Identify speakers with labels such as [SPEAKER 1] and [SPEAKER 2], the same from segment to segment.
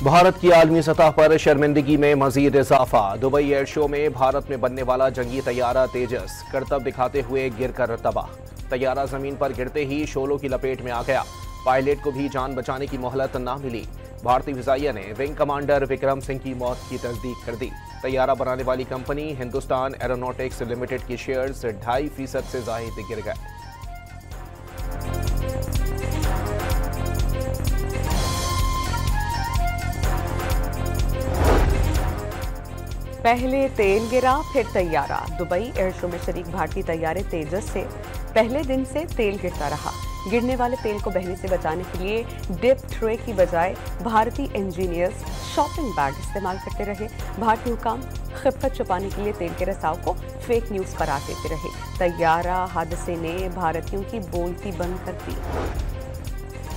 [SPEAKER 1] भारत की आलमी सतह पर शर्मिंदगी में मजीद इजाफा। दुबई एयर शो में भारत में बनने वाला जंगी तैयारा तेजस करतब दिखाते हुए गिरकर तबाह। तैयारा जमीन पर गिरते ही शोलों की लपेट में आ गया। पायलट को भी जान बचाने की मोहलत न मिली। भारतीय फिजाइया ने विंग कमांडर विक्रम सिंह की मौत की तस्दीक कर दी। तैयारा बनाने वाली कंपनी हिंदुस्तान एरोनॉटिक्स लिमिटेड की शेयर्स 2.5% से जायद गिर गए।
[SPEAKER 2] पहले तेल गिरा फिर तैयारा। दुबई एयर शो में शरीक भारतीय तैयारे तेजस से पहले दिन से तेल गिरता रहा। गिरने वाले तेल को बहने से बचाने के लिए डिप ट्रे की बजाय भारतीय इंजीनियर्स शॉपिंग बैग इस्तेमाल करते रहे। भारतीय हुकाम खिफ्फत छुपाने के लिए तेल के रिसाव को फेक न्यूज करार देते रहे। तैयारा हादसे ने भारतीयों की बोलती बंद कर दी।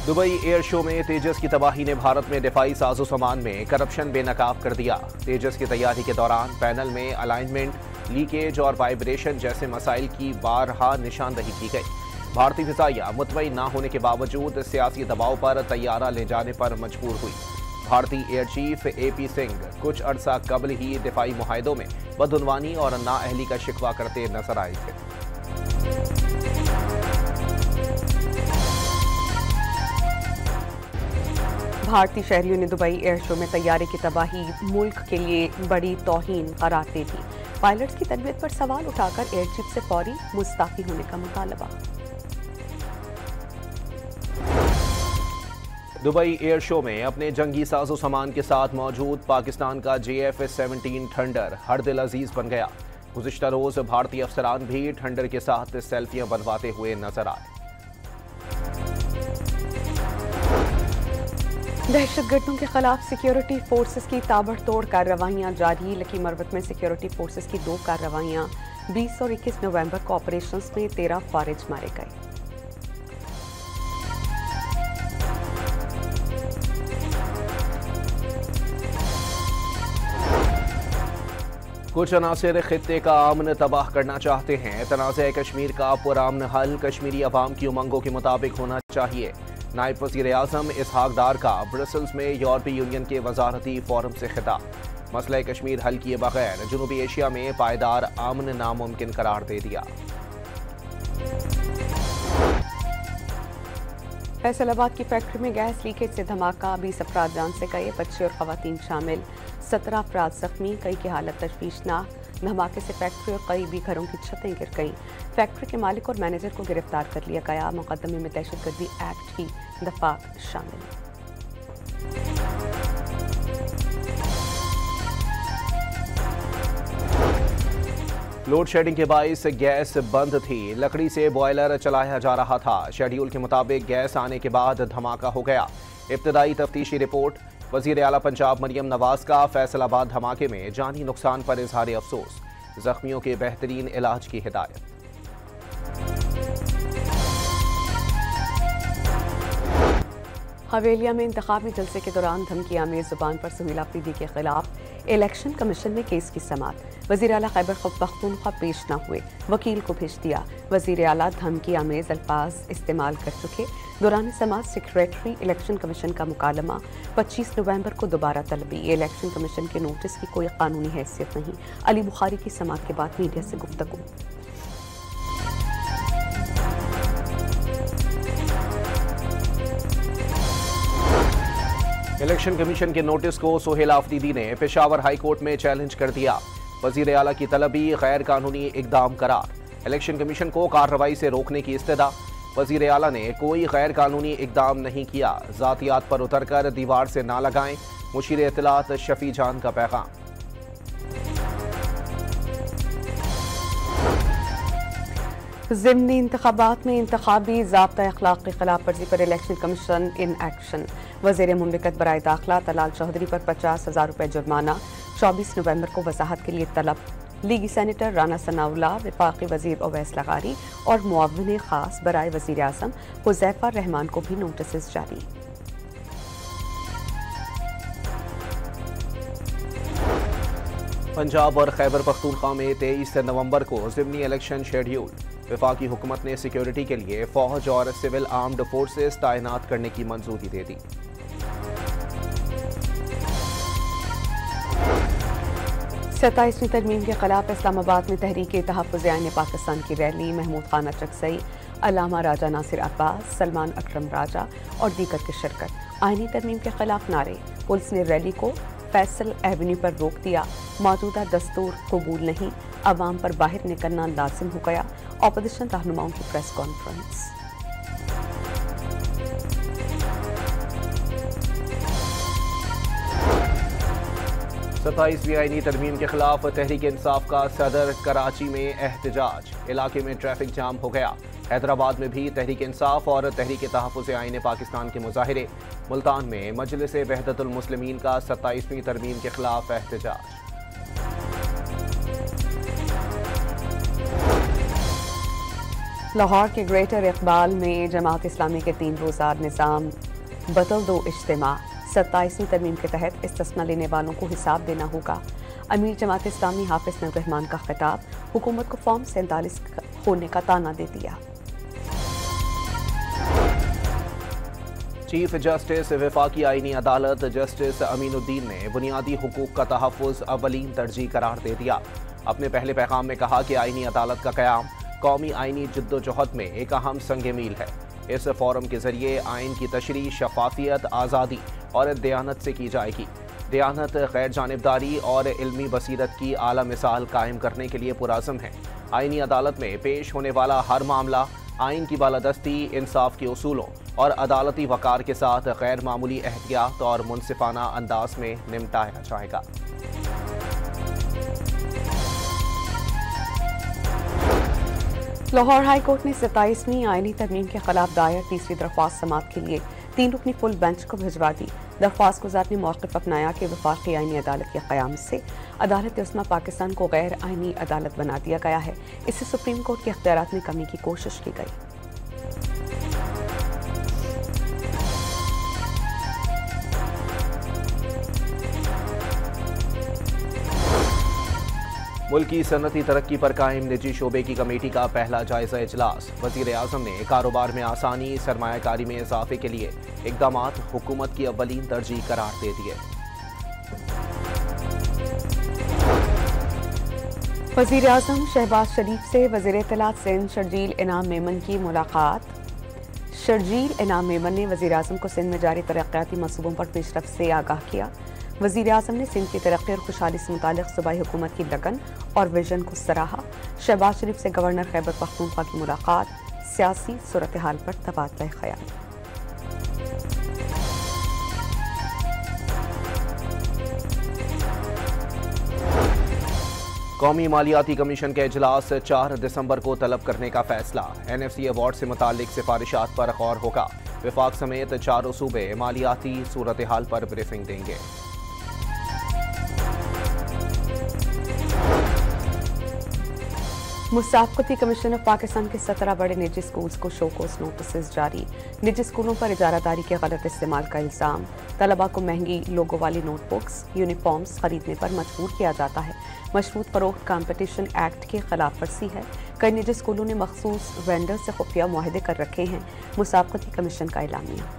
[SPEAKER 1] दुबई एयर शो में तेजस की तबाही ने भारत में दिफाई साजो सामान में करप्शन बेनकाब कर दिया। तेजस की तैयारी के दौरान पैनल में अलाइनमेंट, लीकेज और वाइब्रेशन जैसे मसाइल की बारहा निशानदही की गई। भारतीय फिजाइया मुतमईन न होने के बावजूद सियासी दबाव पर तैयारा ले जाने पर मजबूर हुई। भारतीय एयर चीफ AP सिंह कुछ अरसा कबल ही दिफाई मुआहदों में बदउनवानी और नाअहली का शिकवा करते नजर आए थे।
[SPEAKER 2] भारतीय शहरियों ने दुबई एयर शो में तैयारे की तबाही मुल्क के लिए बड़ी तौहीन करार दे दी। पायलट्स की तरबियत पर सवाल उठाकर एयर चीफ से फौरी मुस्तफी होने का मुतालबा।
[SPEAKER 1] दुबई एयर शो में अपने जंगी साजो सामान के साथ मौजूद पाकिस्तान का JF-17 थंडर हर दिल अजीज बन गया। गुज़िश्ता रोज भारतीय अफसरान भी थंडर के साथ सेल्फियां बनवाते हुए नजर आए।
[SPEAKER 2] दहशतगर्दों के खिलाफ सिक्योरिटी फोर्सेस की ताबड़तोड़ कार्रवाइयां जारी। लकी मरवत में सिक्योरिटी फोर्सेस की 2 कार्रवाइयां 20 और 21 नवंबर को ऑपरेशंस में 13 फारिज मारे गए।
[SPEAKER 1] कुछ अनासिर खित्ते का अमन तबाह करना चाहते हैं। तनाज़े कश्मीर का पुरअमन हल कश्मीरी अवाम की उमंगों के मुताबिक होना चाहिए। नायब वज़ीर आज़म इसहाक डार का ब्रसल्स में यूरोपीय यूनियन के वजारती फोरम से खिताब। मसला कश्मीर हल किए बगैर जनूबी एशिया में पायदार अमन नामुमकिन करार दे दिया।
[SPEAKER 2] फैसलाबाद की फैक्ट्री में गैस लीकेज से धमाका, 20 अफराद जान से गए, बच्चे और खवातीन शामिल, 17 अफराद जख्मी, कई की हालत तशवीशनाक। धमाके से फैक्ट्री और करीबी घरों की छतें गिर गईं। फैक्ट्री के मालिक और मैनेजर को गिरफ्तार कर लिया गया। मुकदमे में दहशतगर्दी एक्ट की दफात शामिल।
[SPEAKER 1] लोड शेडिंग के बाइस गैस बंद थी। लकड़ी से बॉयलर चलाया जा रहा था। शेड्यूल के मुताबिक गैस आने के बाद धमाका हो गया। इब्तदाई तफ्तीशी रिपोर्ट। वजीर आला पंजाब मरियम नवाज का फैसलाबाद धमाके में जानी नुकसान पर इजहार अफसोस। जख्मियों के बेहतरीन इलाज की हिदायत।
[SPEAKER 2] हवेलिया में इंतखाबी जलसे के दौरान धमकी आमेज जुबान पर सुहेल अफरीदी के खिलाफ इलेक्शन कमीशन में केस की समाअत। वजीर आला खैबर पख्तूनख्वा पेश न हुए, वकील को भेज दिया। वजीर आला धमकी आमेज अल्फाज इस्तेमाल कर चुके। दौरान समाअत सेक्रेटरी इलेक्शन कमीशन का मुकालमा 25 नवंबर को दोबारा तलबी। इलेक्शन कमीशन के नोटिस की कोई कानूनी हैसियत नहीं। अली बुखारी की समाअत के बाद मीडिया से गुफ्तगू।
[SPEAKER 1] इलेक्शन कमीशन के नोटिस को सुहेल अफरीदी ने पेशावर हाई कोर्ट में चैलेंज कर दिया। वजीर आला की तलबी गैर कानूनी इकदाम करार। इलेक्शन कमीशन को कार्रवाई से रोकने की इस्तदा। वजीर आला ने कोई गैर कानूनी इकदाम नहीं किया। जातियात पर उतरकर दीवार से ना लगाएं। मुशीर इत्तलात शफी जान का पैगाम।
[SPEAKER 2] ज़िमनी इंतखाबात में इंतखाबी ज़ाब्ता अखलाक की खिलाफ वर्जी पर इलेक्शन कमीशन इन एक्शन। वज़ीर मुमलिकत बराए दाखिला तलाल चौधरी पर 50,000 रुपये जुर्माना। 24 नवंबर को वजाहत के लिए तलब। लीगी सेनेटर राना सनाउल्ला, वफाकी वजीर ओवैस लगारी और मुआविन खास बराए वजीर आज़म हुज़ैफा रहमान को भी नोटिस जारी।
[SPEAKER 1] पंजाब और खैबर पख्तूनख्वा में 23 नवंबर को ज़िमनी इलेक्शन शेड्यूल। वफाकी हुकूमत ने सिक्योरिटी के लिए फौज और सिविल आर्म्ड फोर्सेस तैनात करने की मंजूरी दे दी।
[SPEAKER 2] 27वीं तरमीम के खिलाफ इस्लामाबाद में तहरीक तहफ़्फ़ुज़ आईन पाकिस्तान की रैली। महमूद खान चकसई, अल्लामा राजा नासिर अब्बास, सलमान अकरम राजा और दीगर की शिरकत। आईनी तरमीम के खिलाफ नारे। पुलिस ने रैली को फैसल एवेन्यू पर रोक दिया। मौजूदा दस्तूर कबूल नहीं, अवाम पर बाहर निकलना लाजिम हो गया। अपोजिशन रहनुमाओं की प्रेस कॉन्फ्रेंस।
[SPEAKER 1] सत्ताईसवीं आईनी तरमीम के खिलाफ तहरीक इंसाफ का सदर कराची में एहतजाज। इलाके में ट्रैफिक जाम हो गया। हैदराबाद में भी तहरीक इंसाफ और तहरीक तहफ़्फ़ुज़ आईन पाकिस्तान के मुजाहिरे। मुल्तान में मजलिस वहदतुल मुस्लिमीन का 27वीं तरमीम के खिलाफ एहतजाज।
[SPEAKER 2] लाहौर के ग्रेटर इकबाल में जमात इस्लामी के 3 रोज़ा निज़ाम बदल दो इज्तिमा। 27वीं तरमीम के तहत इस्तिस्ना लेने वालों को हिसाब देना होगा। अमीर जमात इस्लामी हाफिज नूर रहमान का खिताब। हुकूमत को फॉर्म 47 होने का ताना दे दिया।
[SPEAKER 1] चीफ जस्टिस वफाकी आईनी अदालत जस्टिस अमीनुद्दीन ने बुनियादी हुकूक का तहफ़्फ़ुज़ अव्वलीन तरजीह करार दे दिया। अपने पहले पैगाम में कहा कि आईनी अदालत का क़याम कौमी आईनी जद्दोजहद में एक अहम संग मील है। इस फोरम के जरिए आइन की तशरीह शफाफियत, आज़ादी और दयानत से की जाएगी। दयानत, गैर जानिबदारी और इल्मी बसीरत की आला मिसाल कायम करने के लिए पुराज़म है। आईनी अदालत में पेश होने वाला हर मामला आइन की बालादस्ती, इंसाफ के उसूलों और अदालती वक़ार के साथ गैर मामूली एहतियात और मुनसिफाना अंदाज में निपटाया जाएगा।
[SPEAKER 2] लाहौर हाई कोर्ट ने 27वीं आईनी तरमीम के खिलाफ दायर तीसरी दरख्वास्त समाअत के लिए 3 रुकनी फुल बेंच को भिजवा दी। दरख्वास्त गुजार ने मौक़िफ़ अपनाया कि वफाकी आईनी अदालत के क़याम से अदालत उस्मा पाकिस्तान को गैर आईनी अदालत बना दिया गया है। इससे सुप्रीम कोर्ट के इख्तियारात में कमी की कोशिश की गई।
[SPEAKER 1] मुल्की सनती तरक्की पर कायम निजी शोबे की कमेटी का पहला जायजा इजलास। वज़ीर आज़म ने कारोबार में आसानी, सरमायाकारी में इजाफे के लिए इक़दामात हुकूमत की अव्वलीन तरजीह करार दे दिए।
[SPEAKER 2] वज़ीर आज़म शहबाज शरीफ से वज़ीर इत्तलात सिंध शर्जील इनाम मेमन की मुलाकात। शर्जील इनाम मेमन ने वज़ीर आज़म को सिंध में जारी तरक्याती मंसूबों पर पेशरफ्त से आगाह किया। वज़ीर आज़म ने सिंध की तरक्की और खुशहाली से मुतालिक सूबाई हुकूमत की लगन और विजन को सराहा। शहबाज शरीफ से गवर्नर खैबर पख्तूनख्वा की मुलाकात। सियासी सूरत हाल पर तबादला ख्याल।
[SPEAKER 1] कौमी मालियाती कमीशन का इजलास 4 दिसंबर को तलब करने का फैसला। NFC अवार्ड से मुतालिक सिफारिशात पर गौर होगा। वफाक समेत 4 सूबे मालियाती सूरत हाल पर ब्रीफिंग देंगे।
[SPEAKER 2] मुसाफ़क़ती कमीशन ऑफ पाकिस्तान के 17 बड़े निजी स्कूल्स को शोकोस नोटिस जारी। निजी स्कूलों पर इजारादारी के गलत इस्तेमाल का इल्ज़ाम। तलबा को महंगी लोगों वाली नोटबुक्स, यूनिफॉर्म्स खरीदने पर मजबूर किया जाता है। मशरूत फरोख्त कॉम्पिटिशन एक्ट की खिलाफ वर्जी है। कई निजी स्कूलों ने मखसूस वेंडर से खुफिया मुआहदे कर रखे हैं। मुसाफ़क़ती कमीशन का एलामिया।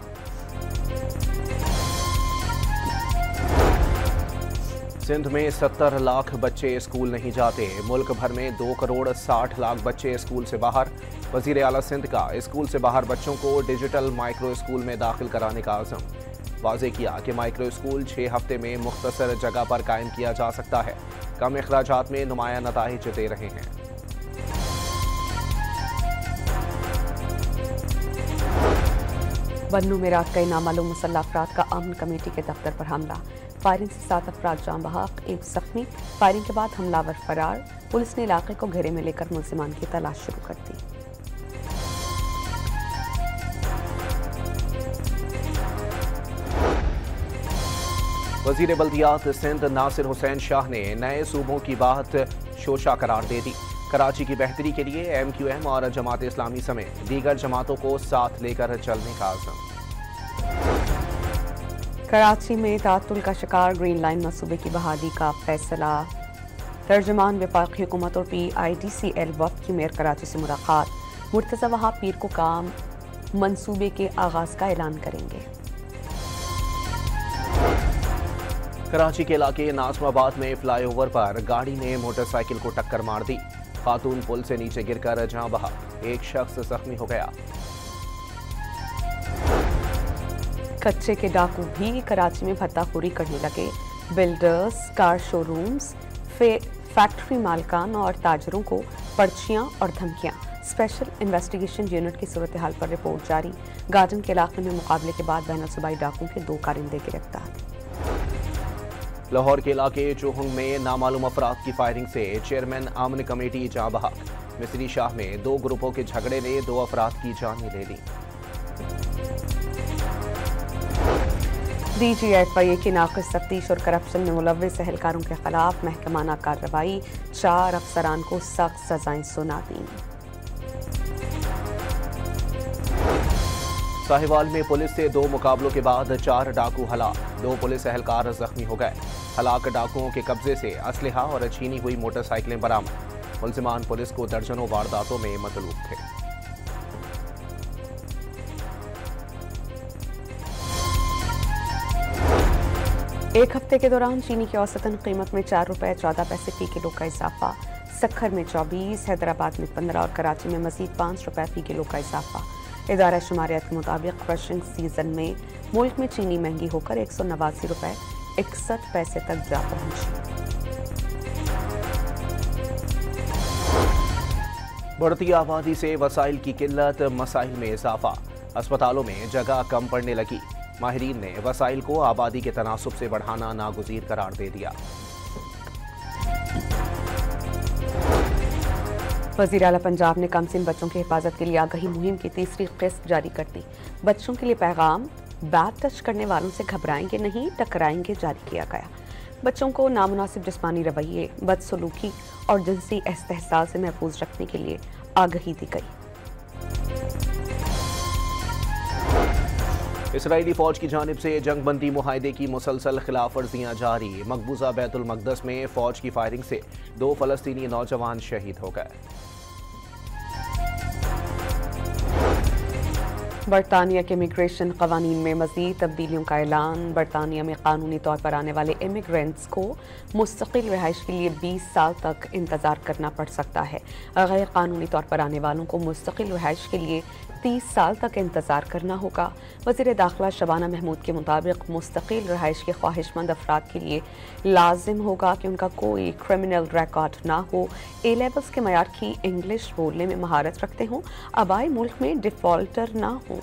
[SPEAKER 1] सिंध में 70 लाख बच्चे स्कूल नहीं जाते। मुल्क भर में 2 करोड़ 60 लाख बच्चे स्कूल से बाहर। वज़ीर आला सिंध का स्कूल से बाहर बच्चों को डिजिटल माइक्रो स्कूल में दाखिल कराने का आज़म। वाज़े किया कि माइक्रो स्कूल 6 हफ्ते में मुख्तसर जगह पर कायम किया जा सकता है। कम अखराजात में नुमाया नताइज दे रहे हैं।
[SPEAKER 2] बन्नू में रात कई नामालूम मुसल्लह अफराद का अमन कमेटी के दफ्तर पर हमला। फायरिंग से 7 अफराद जाम बहक, 1 जख्मी। फायरिंग के बाद हमलावर फरार। पुलिस ने इलाके को घेरे में लेकर मुलजिमान की तलाश शुरू कर दी।
[SPEAKER 1] वज़ीर बल्दियात सिंध नासिर हुसैन शाह ने नए सूबों की बात शोशा करार दे दी। कराची की बेहतरी के लिए MQM और जमात इस्लामी समेत दीगर जमातों को साथ लेकर चलने का आज़म।
[SPEAKER 2] कराची में तातुल का शिकार ग्रीन लाइन मंसूबे की बहाली का फैसला। तर्जुमान वफाकी हुकूमत और PIDCL वफ़द की मेयर कराची से मुलाकात। मुर्तज़ा वहाब पीर को काम मंसूबे के आगाज़ का ऐलान करेंगे।
[SPEAKER 1] कराची के इलाके नाज़माबाद में फ्लाईओवर पर गाड़ी ने मोटरसाइकिल को टक्कर मार दी। खातून पुल से नीचे गिरकर जान बहक, एक शख्स जख्मी हो गया।
[SPEAKER 2] कच्चे के डाकू भी कराची में भत्ताखोरी करने लगे। बिल्डर्स, कार शोरूम्स, फैक्ट्री मालकान और ताजरों को पर्चियां और धमकियां। स्पेशल इन्वेस्टिगेशन यूनिट की सूरत हाल पर रिपोर्ट जारी। गार्डन के इलाके में मुकाबले के बाद बैनुल सूबाई डाकुओं के 2 कारिंदे गिरफ्तार।
[SPEAKER 1] लाहौर के इलाके चोहंग में नामालूम अफराद की फायरिंग से चेयरमैन अमन कमेटी जान बहक। मिस्री शाह में 2 ग्रुपों के झगड़े ने 2 अफराद की जानें ले ली।
[SPEAKER 2] DGFIA की नाक़िस तफ्तीश और करप्शन में मुलव्विस एहलकारों के खिलाफ महकमाना कार्रवाई। 4 अफसरान को सख्त सजाएं सुना दी।
[SPEAKER 1] साहिवाल में पुलिस से 2 मुकाबलों के बाद 4 डाकू हलाक, 2 पुलिस एहलकार जख्मी हो गए। हलाक डाकुओं के कब्जे से असलहा और छीनी हुई मोटरसाइकिलें बरामद। मुल्जिमान पुलिस को दर्जनों वारदातों में मतलूब थे।
[SPEAKER 2] एक हफ्ते के दौरान चीनी की औसतन कीमत में 4 रुपये 14 पैसे फी किलो का इजाफा। सक्खर में 24, हैदराबाद में 15 और कराची में मजीद 5 रुपये फी किलो का इजाफा। इदारा शुमारियात के मुताबिक क्रशिंग सीजन में मुल्क में चीनी महंगी होकर 189 रुपये 61 पैसे तक जा पहुंची।
[SPEAKER 1] बढ़ती आबादी से वसाइल की किल्लत, मसाइल में इजाफा। अस्पतालों में जगह कम पड़ने लगी। माहिरीन ने वसाइल को आबादी के तनासुब से बढ़ाना नागुज़ीर करार दे दिया।
[SPEAKER 2] वज़ीर आला पंजाब ने कमसिन बच्चों की हिफाजत के लिए आगाही मुहिम की 3री किस्त जारी कर दी। बच्चों के लिए पैगाम, बैट टच करने वालों से घबराएंगे नहीं, टकराएंगे जारी किया गया। बच्चों को नामुनासिब जिस्मानी रवैये, बदसलूकी और जिनसी इस्तेहसाल से महफूज रखने के लिए आगाही दी गई।
[SPEAKER 1] इसराइली फौज की जानिब से जंगबंदी मुआहदे की मुसलसल खिलाफ वर्जियां जारी। मकबूजा बैतुल मकदस में फौज की फायरिंग से 2 फलस्तीनी नौजवान शहीद हो गए।
[SPEAKER 2] बरतानिया के इमिग्रेशन कवानीन में मज़ीद तब्दीलियों का ऐलान। बरतानिया में कानूनी तौर पर आने वाले इमिग्रेंट्स को मुस्तकिल रिहाइश के लिए 20 साल तक इंतज़ार करना पड़ सकता है। गैर कानूनी तौर पर आने वालों को मुस्तकिल रिहाइश के लिए 30 साल तक इंतज़ार करना होगा। वज़ीर दाखिला शबाना महमूद के मुताबिक मुस्तकिल रिहाइश के ख्वाहिशमंद अफराद के लिए लाजिम होगा कि उनका कोई क्रिमिनल रिकॉर्ड ना हो, A लेवल्स के मयार की इंग्लिश बोलने में महारत रखते हों, आबाई मुल्क में डिफ़ॉल्टर ना हो।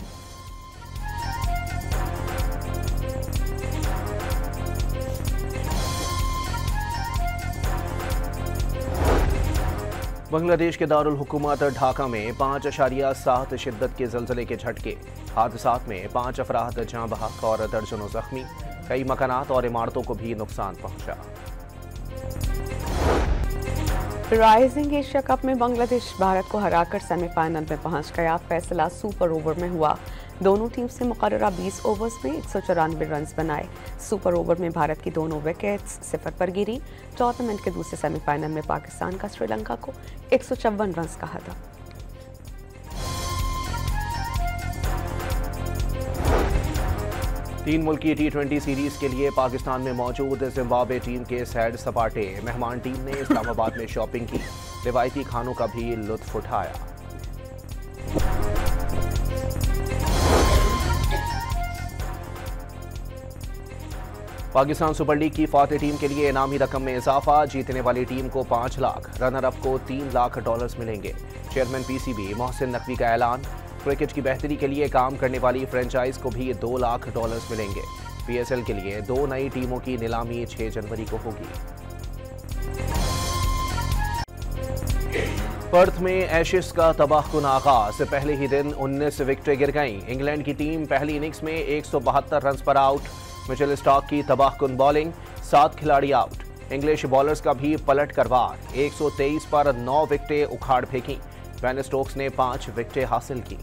[SPEAKER 1] बांग्लादेश के दारुल हुकूमत ढाका में 5.7 शिद्दत के ज़लज़ले के झटके। हादसात में 5 अफराद जान बहक और दर्जनों जख्मी। कई मकानात और इमारतों को भी नुकसान पहुंचा।
[SPEAKER 2] राइजिंग एशिया कप में बांग्लादेश भारत को हराकर सेमीफाइनल में पहुंच गया। फैसला सुपर ओवर में हुआ। दोनों टीम से मुकर्ररा 20 ओवर्स में 194 रन बनाए। सुपर ओवर में भारत की दोनों विकेट्स 0 पर गिरी। टूर्नामेंट के दूसरे सेमीफाइनल में पाकिस्तान का श्रीलंका को 154 रन कहा था।
[SPEAKER 1] तीन मुल्की T20 सीरीज के लिए पाकिस्तान में मौजूद जिम्बाब्वे टीम के सैर सपाटे। मेहमान टीम ने इस्लामाबाद में शॉपिंग की, रिवायती खानों का भी लुत्फ उठाया। पाकिस्तान सुपर लीग की फातेह टीम के लिए इनामी रकम में इजाफा। जीतने वाली टीम को 5 लाख, रनर अप को 3 लाख डॉलर्स मिलेंगे। चेयरमैन PCB मोहसिन नकवी का ऐलान। क्रिकेट की बेहतरी के लिए काम करने वाली फ्रेंचाइज को भी 2 लाख डॉलर्स मिलेंगे। PSL के लिए 2 नई टीमों की नीलामी 6 जनवरी को होगी। पर्थ में एशेज का तबाहकुन आगाज। पहले ही दिन 19 विकेटें गिर गईं। इंग्लैंड की टीम पहली इनिंग्स में 172 रन पर आउट। मिचेल स्टार्क की तबाहकुन बॉलिंग, 7 खिलाड़ी आउट। इंग्लिश बॉलर्स का भी पलट कर वार। 123 पर 9 विकेटें उखाड़ फेंकी। बेन स्टोक्स ने 5 विकेटें हासिल की।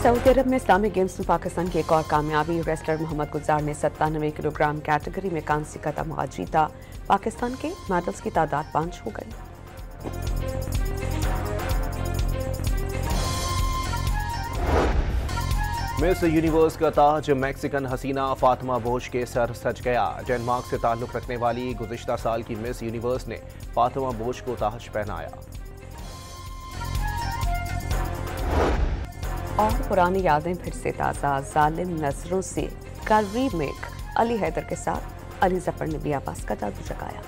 [SPEAKER 2] सऊदी अरब में इस्लामिक गेम्स में पाकिस्तान की एक और कामयाबी। रेसलर मोहम्मद गुलजार ने 97 किलोग्राम कैटेगरी में कांस्य का तमगा जीता। पाकिस्तान के मेडल्स की तादाद 5 हो गई।
[SPEAKER 1] मिस यूनिवर्स का ताज मैक्सिकन हसीना फातिमा बोश के सर सज गया। डेनमार्क से ताल्लुक रखने वाली गुज़िश्ता साल की मिस यूनिवर्स ने फातिमा बोश को ताज पहनाया।
[SPEAKER 2] और पुरानी यादें फिर से ताज़ा, जालिम नजरों से का रीमेक अली हैदर के साथ अली जफर ने भी आवाज का जादू जगाया।